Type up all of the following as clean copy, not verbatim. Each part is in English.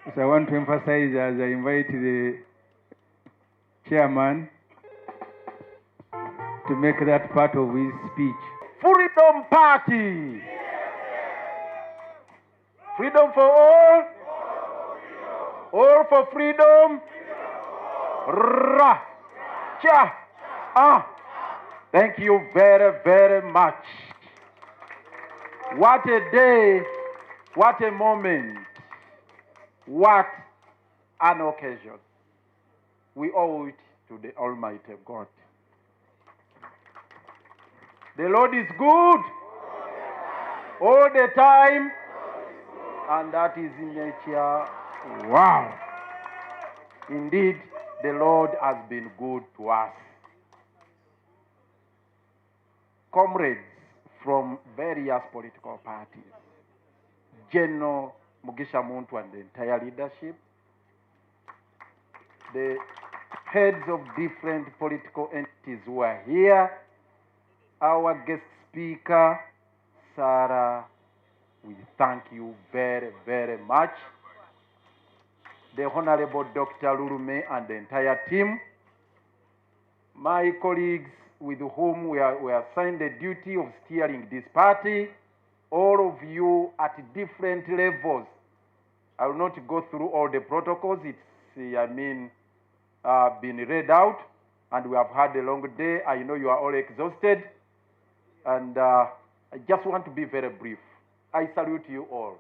So I want to emphasize as I invite the chairman to make that part of his speech. Freedom Party. Freedom for all. All for freedom. Ra. Cha. Ah. Thank you very, very much. What a day. What a moment. What an occasion. We owe it to the Almighty God. The Lord is good all the time, and that is in nature. Wow. Indeed, the Lord has been good to us. Comrades from various political parties, General Mugisha Muntu and the entire leadership, the heads of different political entities who are here, our guest speaker, Sarah, we thank you very, very much. The Honorable Dr. Lurume and the entire team, my colleagues with whom we are assigned the duty of steering this party, all of you at different levels. I will not go through all the protocols. It's, been read out, and we have had a long day. I know you are all exhausted, and I just want to be very brief. I salute you all.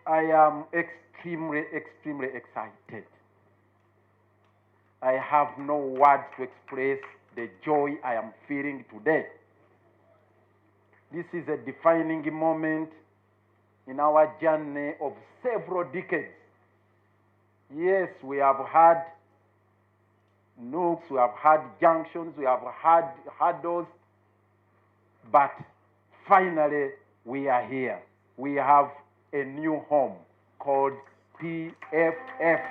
I am extremely, extremely excited. I have no words to express the joy I am feeling today. This is a defining moment in our journey of several decades. Yes, we have had nooks, we have had junctions, we have had hurdles, but finally we are here. We have a new home called PFF.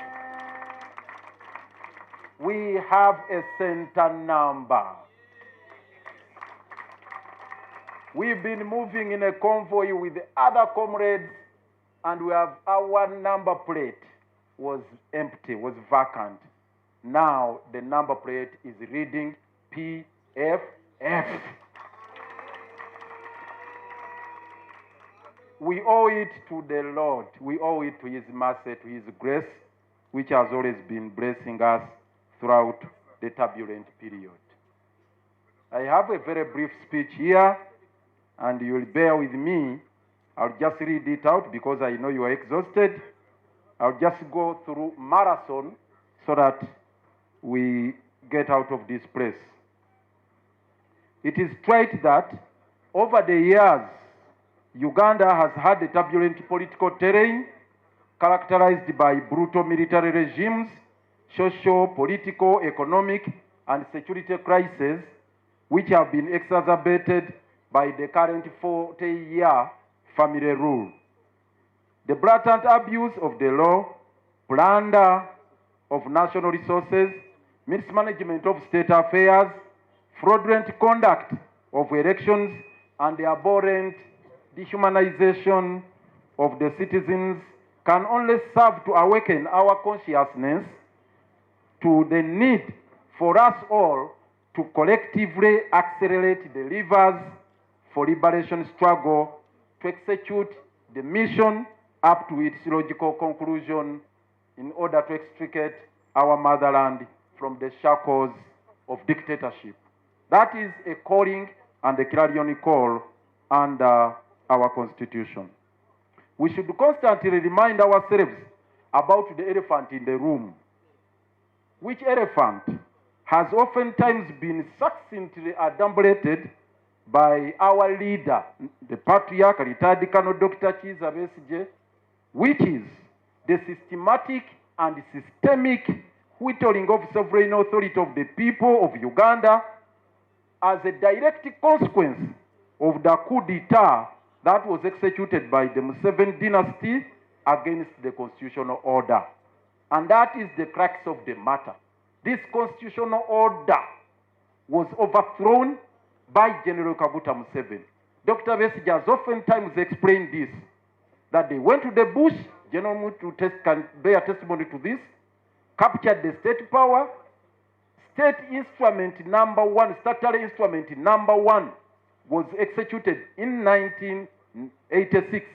We have a center number. We've been moving in a convoy with other comrades, and we have our number plate was empty, was vacant. Now the number plate is reading PFF. We owe it to the Lord. We owe it to His mercy, to His grace, which has always been blessing us throughout the turbulent period. I have a very brief speech here, and you'll bear with me. I'll just read it out because I know you are exhausted. I'll just go through marathon so that we get out of this place. It is trite that over the years, Uganda has had a turbulent political terrain characterized by brutal military regimes, social, political, economic, and security crises, which have been exacerbated by the current 40-year family rule. The blatant abuse of the law, plunder of national resources, mismanagement of state affairs, fraudulent conduct of elections, and the abhorrent dehumanization of the citizens can only serve to awaken our consciousness to the need for us all to collectively accelerate the levers for liberation struggle to execute the mission up to its logical conclusion in order to extricate our motherland from the shackles of dictatorship. That is a calling and a clarion call under our Constitution. We should constantly remind ourselves about the elephant in the room. Which elephant has oftentimes been succinctly adumbrated by our leader, the patriarch, retired Colonel Dr. Kiza Besigye, which is the systematic and systemic whittling of sovereign authority of the people of Uganda as a direct consequence of the coup d'etat that was executed by the Museveni dynasty against the constitutional order. And that is the crux of the matter. This constitutional order was overthrown by General Kaguta Museveni. Dr. Besige has oftentimes explained this, that they went to the bush, General Mutu can bear testimony to this, captured the state power, state instrument number one, statutory instrument number one was executed in 1986.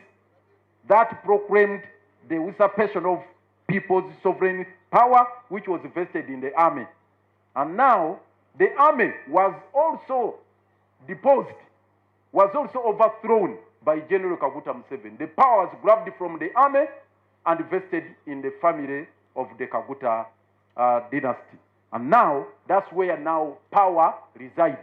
That proclaimed the usurpation of people's sovereign power, which was vested in the army. And now, the army was also deposed, was also overthrown by General Kaguta Museveni. The power was grabbed from the army and vested in the family of the Kaguta dynasty. And now, that's where now power resides.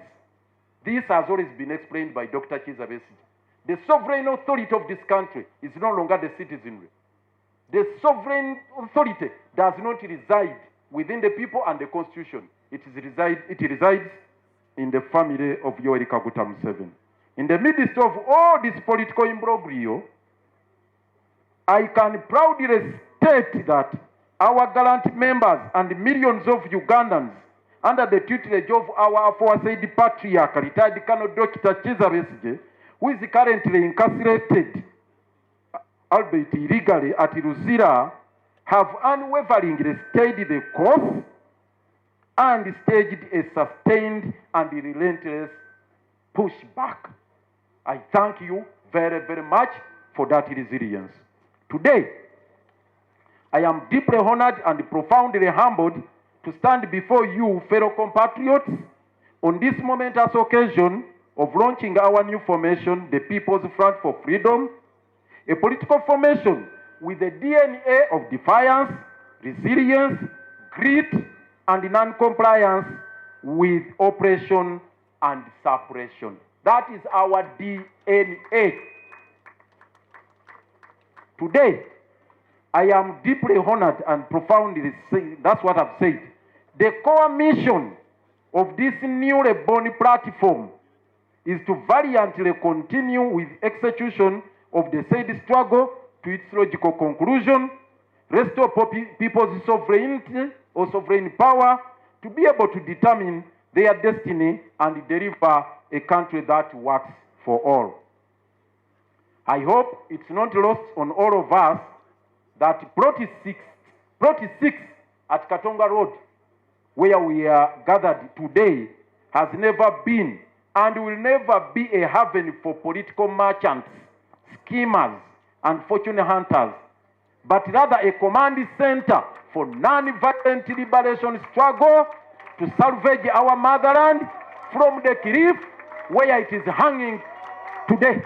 This has always been explained by Dr. Kizza Besigye. The sovereign authority of this country is no longer the citizenry. The sovereign authority does not reside within the people and the constitution. It resides in the family of Yoweri Kaguta Museveni. In the midst of all this political imbroglio, I can proudly state that our gallant members and millions of Ugandans, under the tutelage of our aforesaid patriarch, retired Colonel Dr. Kizza Besigye, who is currently incarcerated, albeit illegally, at Luzira, have unwaveringly stayed the course and staged a sustained and relentless pushback. I thank you very, very much for that resilience. Today, I am deeply honored and profoundly humbled to stand before you, fellow compatriots, on this momentous occasion of launching our new formation, the People's Front for Freedom, a political formation with the DNA of defiance, resilience, grit, and non-compliance with oppression and suppression. That is our DNA. Today, I am deeply honored and profoundly saying, that's what I've said. The core mission of this newly born platform is to valiantly continue with execution of the said struggle to its logical conclusion, restore people's sovereignty or sovereign power to be able to determine their destiny and deliver a country that works for all. I hope it's not lost on all of us that plot 6 at Katonga Road, where we are gathered today, has never been and will never be a haven for political merchants, schemers, and fortune hunters, but rather a command center for non-violent liberation struggle to salvage our motherland from the cliff where it is hanging today.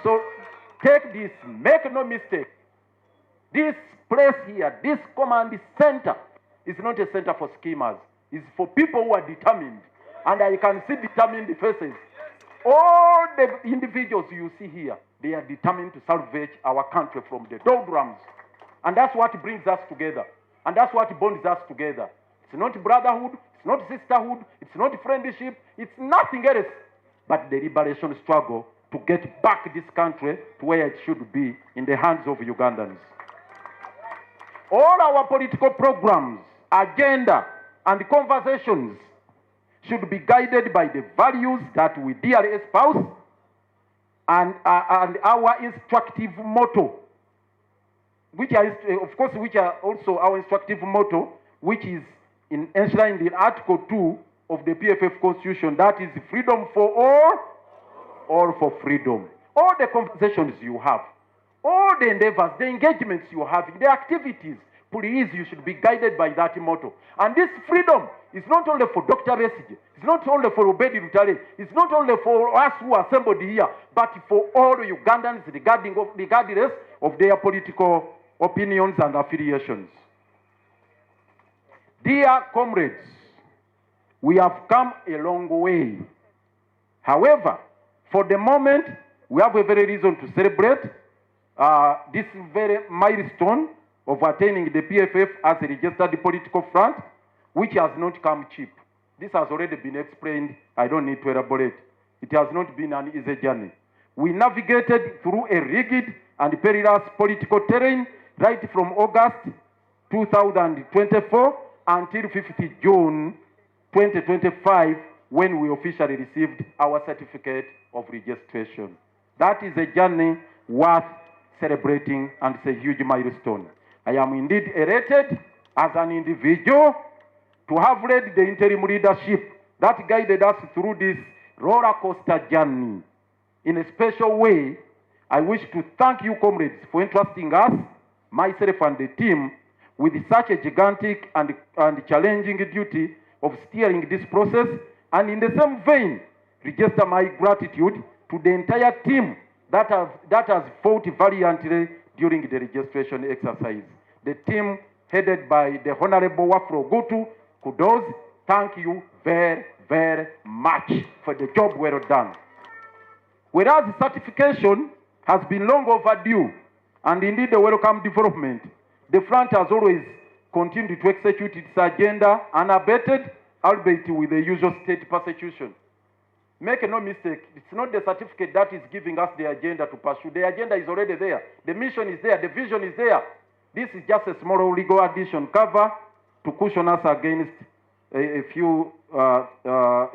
So take this, make no mistake. This place here, this command center, is not a center for schemers. It's for people who are determined. And I can see determined faces. All the individuals you see here, they are determined to salvage our country from the doldrums. And that's what brings us together. And that's what bonds us together. It's not brotherhood, it's not sisterhood, it's not friendship, it's nothing else but the liberation struggle to get back this country to where it should be, in the hands of Ugandans. All our political programs, agenda, and conversations should be guided by the values that we dearly espouse and our instructive motto, which are also our instructive motto, which is enshrined in Article 2 of the PFF Constitution, that is freedom for all for freedom. All the conversations you have, all the endeavors, the engagements you have, the activities, please, you should be guided by that motto. And this freedom is not only for Dr. Besigye, it's not only for Obedi Lutale, it's not only for us who are assembled here, but for all Ugandans regardless of their political opinions and affiliations. Dear comrades, we have come a long way. However, for the moment, we have a very reason to celebrate this very milestone of attaining the PFF as a registered political front, which has not come cheap. This has already been explained. I don't need to elaborate. It has not been an easy journey. We navigated through a rigid and perilous political terrain right from August 2024 until 5th June 2025, when we officially received our certificate of registration. That is a journey worth celebrating, and it's a huge milestone. I am indeed elated as an individual to have led the interim leadership that guided us through this roller coaster journey. In a special way, I wish to thank you, comrades, for entrusting us, myself and the team, with such a gigantic and challenging duty of steering this process, and in the same vein, register my gratitude to the entire team that has fought valiantly during the registration exercise. The team headed by the Honorable Wafro Gutu, kudos, thank you very, very much for the job well done. Whereas certification has been long overdue and indeed a welcome development, the front has always continued to execute its agenda unabated, albeit with the usual state persecution. Make no mistake, it's not the certificate that is giving us the agenda to pursue. The agenda is already there. The mission is there. The vision is there. This is just a small legal addition cover to cushion us against a few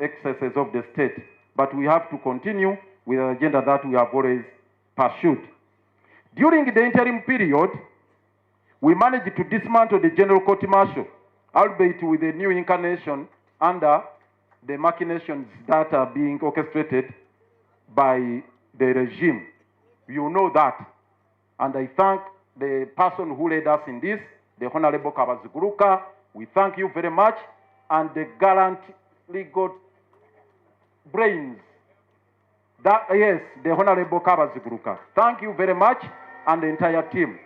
excesses of the state. But we have to continue with the agenda that we have always pursued. During the interim period, we managed to dismantle the General Court Martial, albeit with a new incarnation under the machinations that are being orchestrated by the regime. You know that. And I thank the person who led us in this, the Honorable Kabaziguruka. We thank you very much. And the gallant legal brains, yes, the Honorable Kabaziguruka. Thank you very much, and the entire team.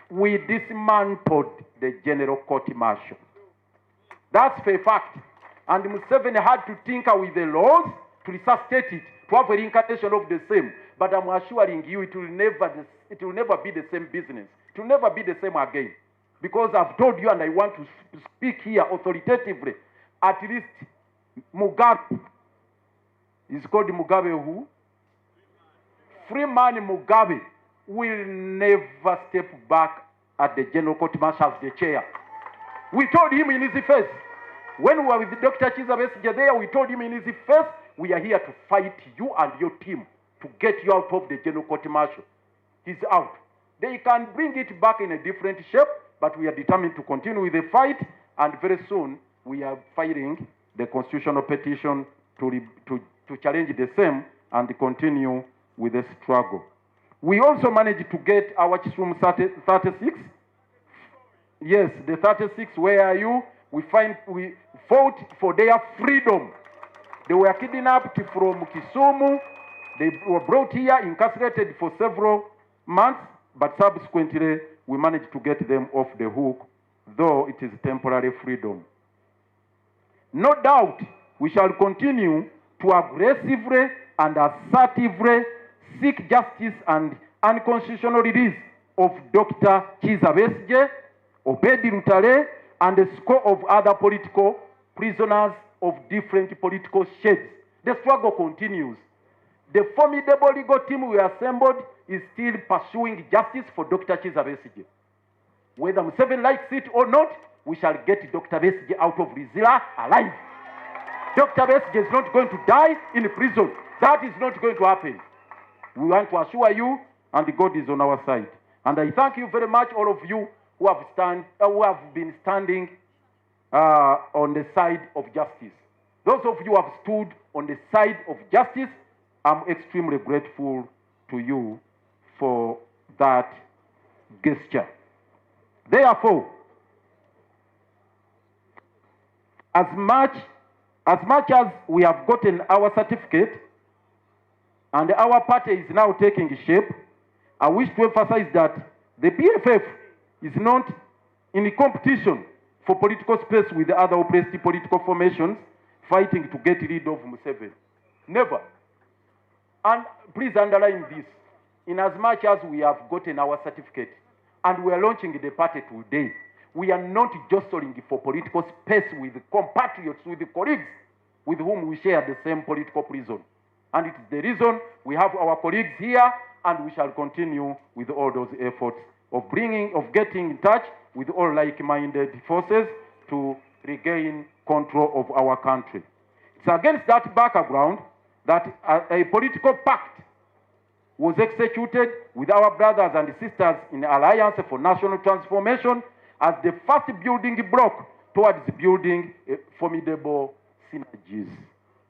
We dismantled the General Court Martial. That's a fact. And Museveni had to tinker with the laws to resuscitate it, to have a reincarnation of the same. But I'm assuring you, it will never be the same business. It will never be the same again. Because I've told you, and I want to speak here authoritatively, at least Mugabe, is called Mugabe who? Freeman Mugabe will never step back at the General Court Martial as the chair. We told him in his face. When we were with Dr. Kizza there, we told him in his face, we are here to fight you and your team to get you out of the General Court Martial. He's out. They can bring it back in a different shape, but we are determined to continue with the fight, and very soon we are filing the constitutional petition to challenge the same and continue with the struggle. We also managed to get our Chisum 36. Yes, the 36, where are you? We fought for their freedom. They were kidnapped from Kisumu. They were brought here, incarcerated for several months, but subsequently we managed to get them off the hook, though it is temporary freedom. No doubt we shall continue to aggressively and assertively seek justice and unconstitutional release of Dr. Kizza, Obedi Lutale, and a score of other political prisoners of different political shades. The struggle continues. The formidable legal team we assembled is still pursuing justice for Dr. Kizza. Whether Museveni likes it or not, we shall get Dr. Besigye out of Rizila alive. Dr. Besigye is not going to die in prison. That is not going to happen. We want to assure you, and God is on our side. And I thank you very much, all of you who have been standing on the side of justice. Those of you who have stood on the side of justice, I'm extremely grateful to you for that gesture. Therefore, as much as we have gotten our certificate and our party is now taking shape, I wish to emphasize that the PFF is not in competition for political space with the other oppressed political formations fighting to get rid of Museveni. Never. And please underline this. In as much as we have gotten our certificate and we are launching the party today, we are not jostling for political space with compatriots, with colleagues with whom we share the same political prison. And it is the reason we have our colleagues here, and we shall continue with all those efforts of getting in touch with all like-minded forces to regain control of our country. It's against that background that a political pact was executed with our brothers and sisters in Alliance for National Transformation as the first building block towards building formidable synergies.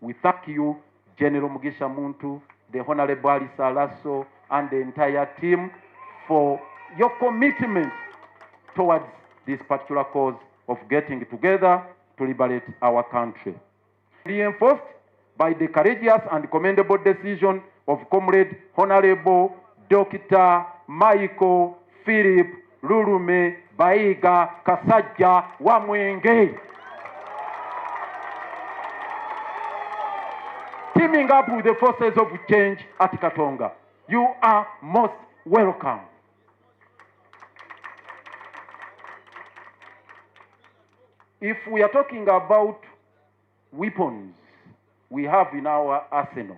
We thank you, General Mugisha Muntu, the Honorable Alisa Lasso, and the entire team for your commitment towards this particular cause of getting together to liberate our country. Reinforced by the courageous and commendable decision of Comrade Honorable Dr. Michael Philip Lulume Baiga Kasajja Wamwenge, teaming up with the forces of change at Katonga. You are most welcome. If we are talking about weapons we have in our arsenal,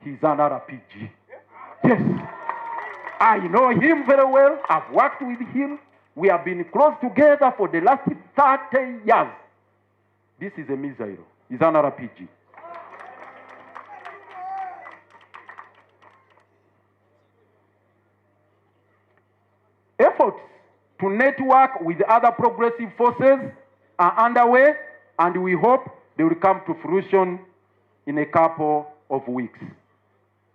he's an RPG. Yes, I know him very well. I've worked with him. We have been close together for the last 30 years. This is a missile. He's an RPG. Efforts to network with other progressive forces are underway, and we hope they will come to fruition in a couple of weeks.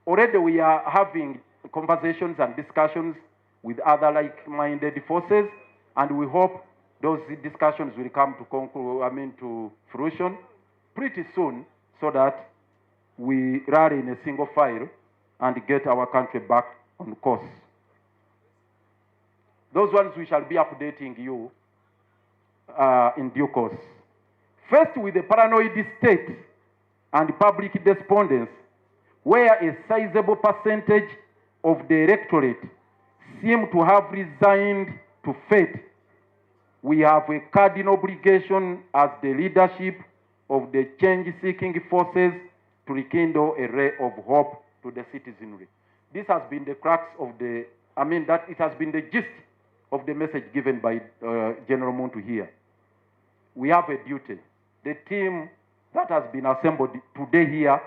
Already we are having conversations and discussions with other like-minded forces, and we hope those discussions will come to fruition pretty soon, so that we rally in a single file and get our country back on course. Those ones we shall be updating you in due course. First, with the paranoid state and public despondence, where a sizable percentage of the electorate seem to have resigned to fate, we have a cardinal obligation as the leadership of the change-seeking forces to rekindle a ray of hope to the citizenry. This has been the crux of it has been the gist of the message given by General Muntu here. We have a duty. The team that has been assembled today here,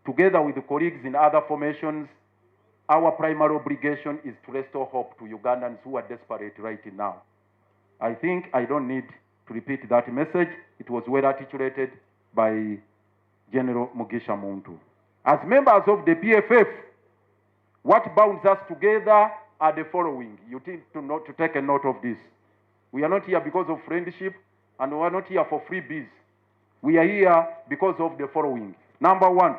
together with the colleagues in other formations, our primary obligation is to restore hope to Ugandans who are desperate right now. I think I don't need to repeat that message. It was well articulated by General Mugisha Muntu. As members of the PFF, what binds us together are the following. You need to take a note of this. We are not here because of friendship, and we are not here for freebies. We are here because of the following. Number one,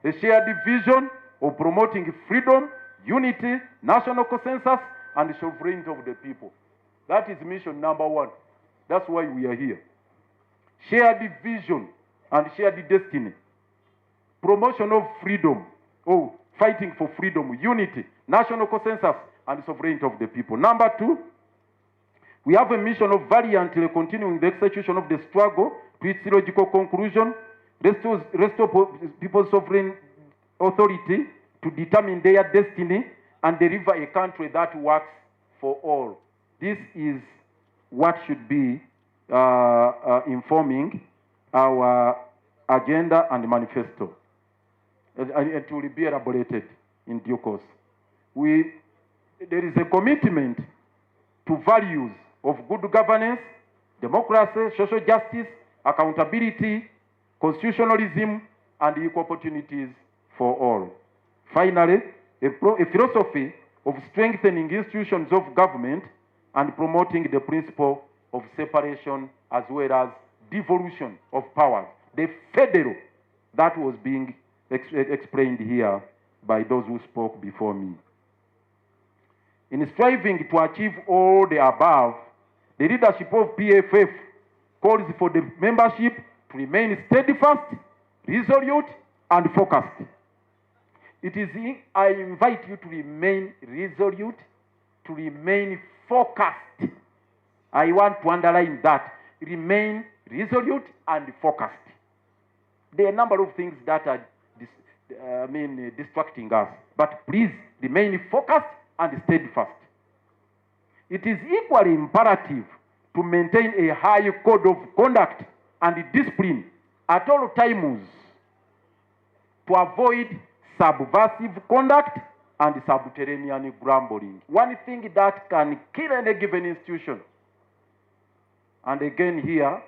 a shared vision of promoting freedom, unity, national consensus, and the sovereignty of the people. That is mission number one. That's why we are here. Shared vision and shared destiny. Promotion of freedom, fighting for freedom, unity, national consensus, and sovereignty of the people. Number two, we have a mission of valiantly continuing the execution of the struggle to its logical conclusion, restore people's sovereign authority to determine their destiny, and deliver a country that works for all. This is what should be informing our agenda and manifesto. It will be elaborated in due course. There is a commitment to values of good governance, democracy, social justice, accountability, constitutionalism, and equal opportunities for all. Finally, a philosophy of strengthening institutions of government and promoting the principle of separation as well as devolution of powers, the federal that was being explained here by those who spoke before me. In striving to achieve all the above, the leadership of PFF calls for the membership to remain steadfast, resolute, and focused. I invite you to remain resolute, to remain focused. I want to underline that. Remain resolute and focused. There are a number of things that are distracting us, but please remain focused and steadfast. It is equally imperative to maintain a high code of conduct and discipline at all times to avoid subversive conduct and subterranean grumbling. One thing that can kill any given institution. And again here,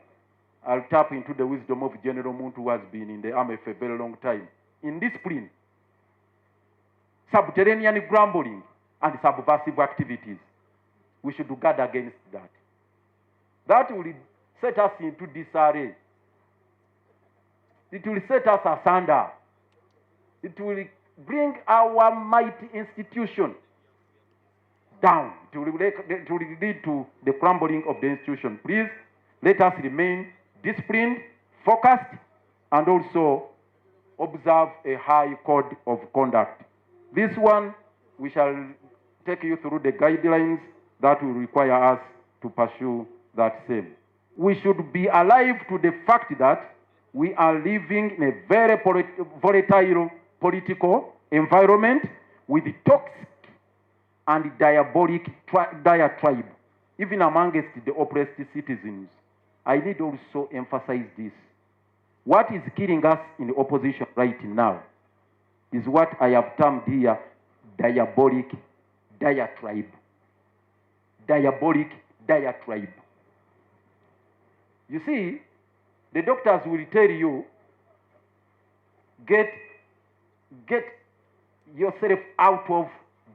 I'll tap into the wisdom of General Muntu, who has been in the army for a very long time. In discipline, subterranean grumbling and subversive activities, we should guard against that. That will set us into disarray. It will set us asunder. It will bring our mighty institution down. It will lead to the crumbling of the institution. Please, let us remain disciplined, focused, and also observe a high code of conduct. This one, we shall take you through the guidelines that will require us to pursue that same. We should be alive to the fact that we are living in a very volatile political environment with toxic and diabolic diatribe, even amongst the oppressed citizens. I need also emphasize this. What is killing us in the opposition right now is what I have termed here diabolic diatribe. Diabolic diatribe. You see, the doctors will tell you, get yourself out of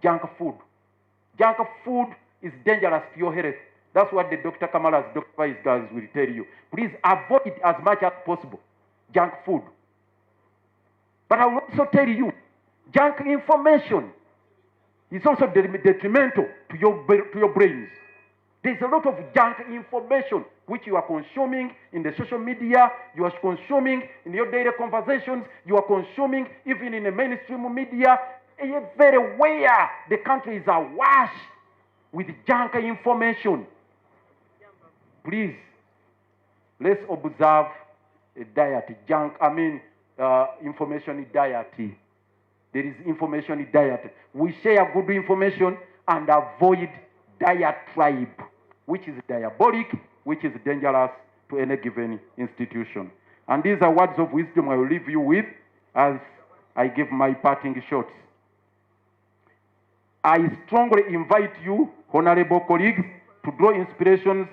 junk food. Junk food is dangerous to your health. That's what the Dr. Kamala's Dr. Vice guys will tell you. Please avoid it as much as possible, junk food. But I will also tell you, junk information is also detrimental to your brains. There's a lot of junk information which you are consuming in the social media, you are consuming in your daily conversations, you are consuming even in the mainstream media. Everywhere the country is awash with junk information. Please, let's observe a diet, information diet. There is information diet. We share good information and avoid diatribe, which is diabolic, which is dangerous to any given institution. And these are words of wisdom I will leave you with as I give my parting shots. I strongly invite you, honorable colleagues, to draw inspirations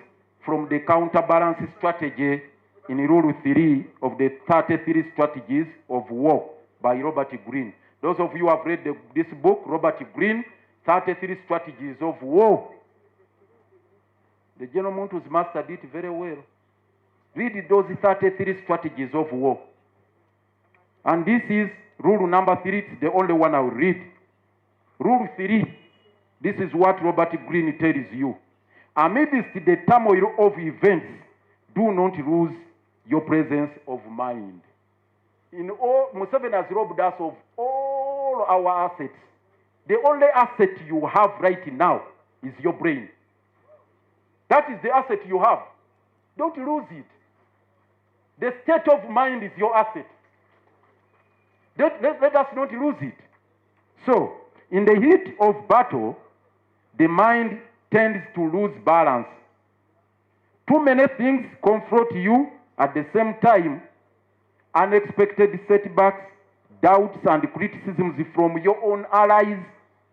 from the counterbalance strategy in Rule 3 of the 33 Strategies of War by Robert Greene. Those of you who have read this book, Robert Greene, 33 Strategies of War. The General Muntu mastered it very well. Read those 33 Strategies of War. And this is rule number 3. It's the only one I will read. Rule 3. This is what Robert Greene tells you. Amidst the turmoil of events, do not lose your presence of mind. In all, Museveni has robbed us of all our assets. The only asset you have right now is your brain. That is the asset you have. Don't lose it. The state of mind is your asset. Let us not lose it. So, in the heat of battle, the mind tends to lose balance. Too many things confront you at the same time. Unexpected setbacks, doubts, and criticisms from your own allies.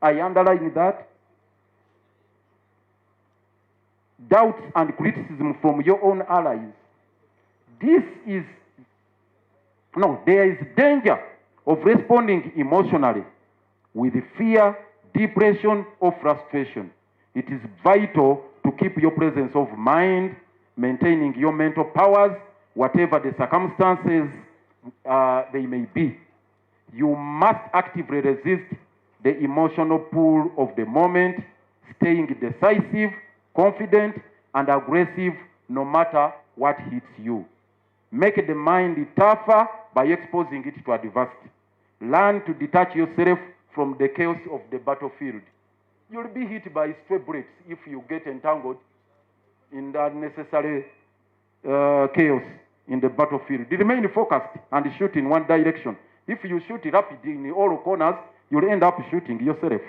I underline that. Doubts and criticism from your own allies. There is danger of responding emotionally with fear, depression, or frustration. It is vital to keep your presence of mind, maintaining your mental powers, whatever the circumstances they may be. You must actively resist the emotional pull of the moment, staying decisive, confident, and aggressive no matter what hits you. Make the mind tougher by exposing it to adversity. Learn to detach yourself from the chaos of the battlefield. You'll be hit by stray bullets if you get entangled in the unnecessary chaos in the battlefield. Remain focused and shoot in one direction. If you shoot rapidly in all corners, you'll end up shooting yourself.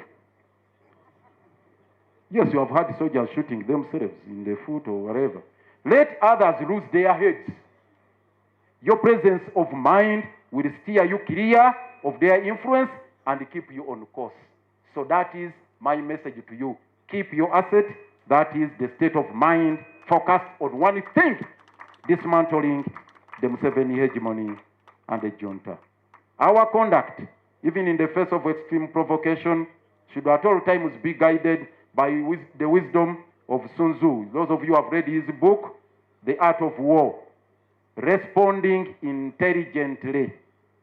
Yes, you have had soldiers shooting themselves in the foot or wherever. Let others lose their heads. Your presence of mind will steer you clear of their influence and keep you on course. So that is my message to you. Keep your asset, that is the state of mind, focused on one thing, dismantling the Museveni hegemony and the junta. Our conduct, even in the face of extreme provocation, should at all times be guided by the wisdom of Sun Tzu. Those of you who have read his book, The Art of War, responding intelligently,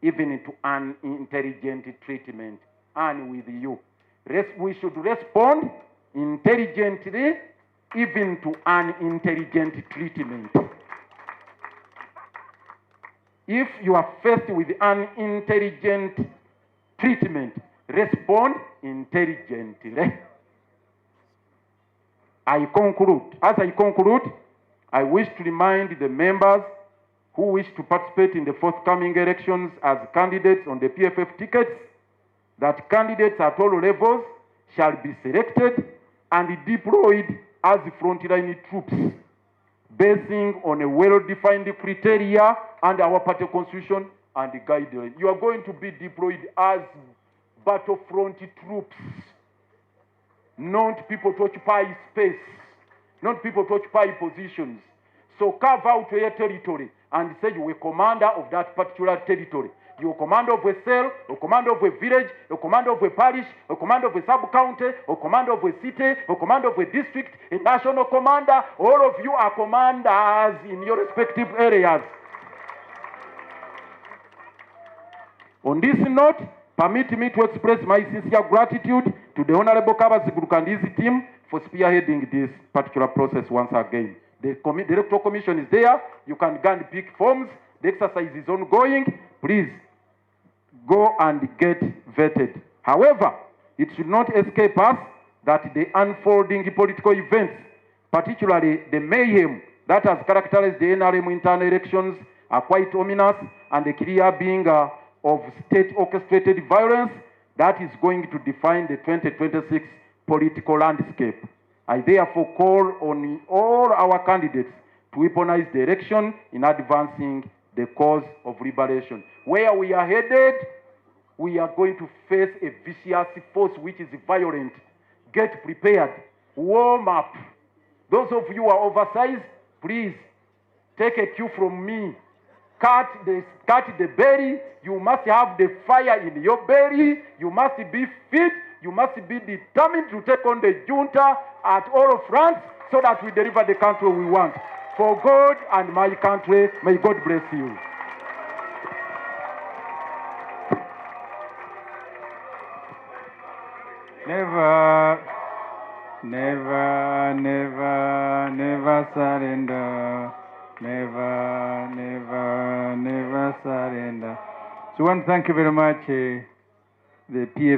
even to unintelligent treatment, and with you. We should respond intelligently, even to unintelligent treatment. If you are faced with unintelligent treatment, respond intelligently. As I conclude, I wish to remind the members who wish to participate in the forthcoming elections as candidates on the PFF tickets that candidates at all levels shall be selected and deployed as frontline troops, basing on a well-defined criteria and our party constitution and the guidelines. You are going to be deployed as battlefront troops, not people to occupy space, not people to occupy positions. So carve out your territory and say you are commander of that particular territory. You are commander of a cell, a commander of a village, a commander of a parish, a commander of a sub-county, a commander of a city, a commander of a district, a national commander. All of you are commanders in your respective areas. On this note, permit me to express my sincere gratitude to the Honorable Kabaziguru and his team for spearheading this particular process once again. The Electoral Commission is there. You can go and pick forms. The exercise is ongoing. Please go and get vetted. However, it should not escape us that the unfolding political events, particularly the mayhem that has characterized the NRM internal elections, are quite ominous, and the clear being of state-orchestrated violence that is going to define the 2026 political landscape. I therefore call on all our candidates to weaponize the election in advancing the cause of liberation. Where we are headed, we are going to face a vicious force which is violent. Get prepared. Warm up. Those of you who are oversized, please take a cue from me. Cut the belly. You must have the fire in your belly. You must be fit. You must be determined to take on the junta at all fronts so that we deliver the country we want. For God and my country, may God bless you. Never, never, never, never surrender. Never, never, never surrender. So I want to thank you very much, the PF.